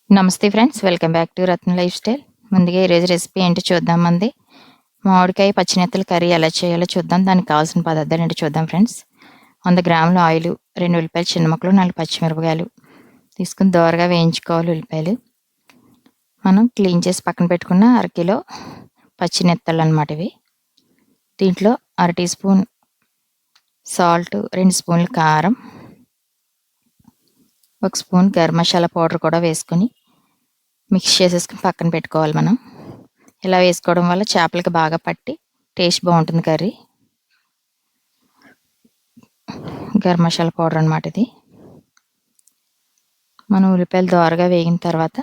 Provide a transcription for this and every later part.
నమస్తే friends, welcome back to Ratna life style. ముందుగా ఈరోజు రెసిపీ ఏంటో చూద్దాం. మామిడికాయ పచ్చినెత్తల కర్రీ ఎలా చేయాలో చూద్దాం. దానికి కావాల్సిన పదార్థాలు ఏంటో చూద్దాం ఫ్రెండ్స్. 100 గ్రాముల ఆయిల్, 2 ఉల్లిపాయలు చిన్న ముక్కలు, 4 పచ్చిమిరపకాయలు తీసుకుని దోరగా వేయించుకోవాలి. ఉల్లిపాయలు మనం క్లీన్ చేసి పక్కన పెట్టుకున్న అరకిలో పచ్చినెత్తలు అన్నమాట ఇవి. దీంట్లో 1/2 టీ స్పూన్ సాల్ట్, 2 స్పూన్లు కారం, 1 స్పూన్ గరం మసాలా పౌడర్ కూడా వేసుకొని మిక్స్ చేసేసుకుని పక్కన పెట్టుకోవాలి. మనం ఇలా వేసుకోవడం వల్ల చేపలకి బాగా పట్టి టేస్ట్ బాగుంటుంది కర్రీ. గరం మసాలా పౌడర్ అన్నమాట ఇది. మనం ఉల్లిపాయలు దోరగా వేగిన తర్వాత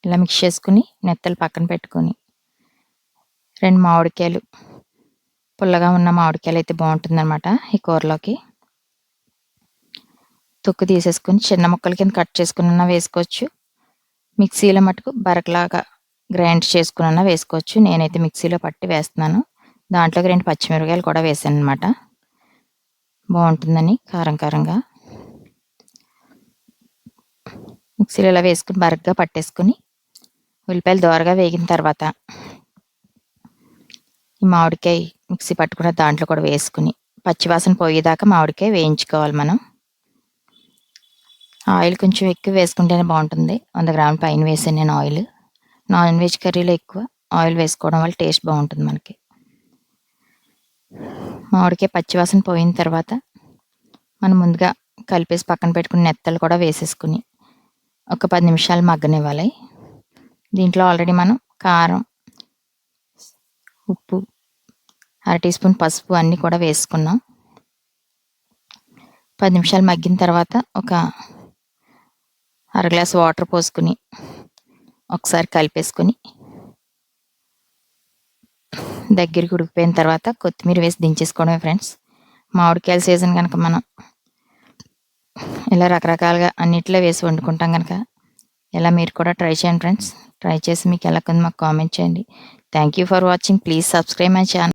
ఇలా మిక్స్ చేసుకుని నెత్తలు పక్కన పెట్టుకొని 2 మామిడికాయలు, పుల్లగా ఉన్న మామిడికాయలు అయితే బాగుంటుందన్నమాట ఈ కూరలోకి. తొక్కు తీసేసుకొని చిన్న ముక్కల కింద కట్ చేసుకున్న వేసుకోవచ్చు. మిక్సీలో మటుకు బరకలాగా గ్రైండ్ చేసుకున్న వేసుకోవచ్చు. నేనైతే మిక్సీలో పట్టి వేస్తున్నాను. దాంట్లోకి 2 పచ్చిమిరపకాయలు కూడా వేసాను అనమాట, బాగుంటుందని కారంగా. మిక్సీలో ఇలా వేసుకుని బరకగా పట్టేసుకుని ఉల్లిపాయలు దోరగా వేగిన తర్వాత ఈ మామిడికాయ మిక్సీ పట్టుకున్న దాంట్లో కూడా వేసుకుని పచ్చివాసన పోయేదాకా మామిడికాయ వేయించుకోవాలి. మనం ఆయిల్ కొంచెం ఎక్కువ వేసుకుంటేనే బాగుంటుంది. 100 గ్రాముల పైన వేసాను నేను ఆయిల్. నాన్ వెజ్ కర్రీలో ఎక్కువ ఆయిల్ వేసుకోవడం వల్ల టేస్ట్ బాగుంటుంది మనకి. మామిడికాయ పచ్చివాసన పోయిన తర్వాత మనం ముందుగా కలిపేసి పక్కన పెట్టుకుని నెత్తలు కూడా వేసేసుకుని ఒక 10 నిమిషాలు మగ్గనివ్వాలి. దీంట్లో ఆల్రెడీ మనం కారం, ఉప్పు, 1/2 టీ స్పూన్ పసుపు అన్నీ కూడా వేసుకున్నాం. 10 నిమిషాలు మగ్గిన తర్వాత ఒక అర గ్లాస్ వాటర్ పోసుకుని ఒకసారి కలిపేసుకుని దగ్గరికి ఉడికిపోయిన తర్వాత కొత్తిమీర వేసి దించేసుకోవడమే ఫ్రెండ్స్. మామిడికాయల సీజన్ కనుక మనం ఇలా రకరకాలుగా అన్నిట్లో వేసి వండుకుంటాం కనుక ఇలా మీరు కూడా ట్రై చేయండి ఫ్రెండ్స్. ట్రై చేసి మీకు ఎలా కొంది మాకు కామెంట్ చేయండి. Thank you for watching. Please subscribe my channel.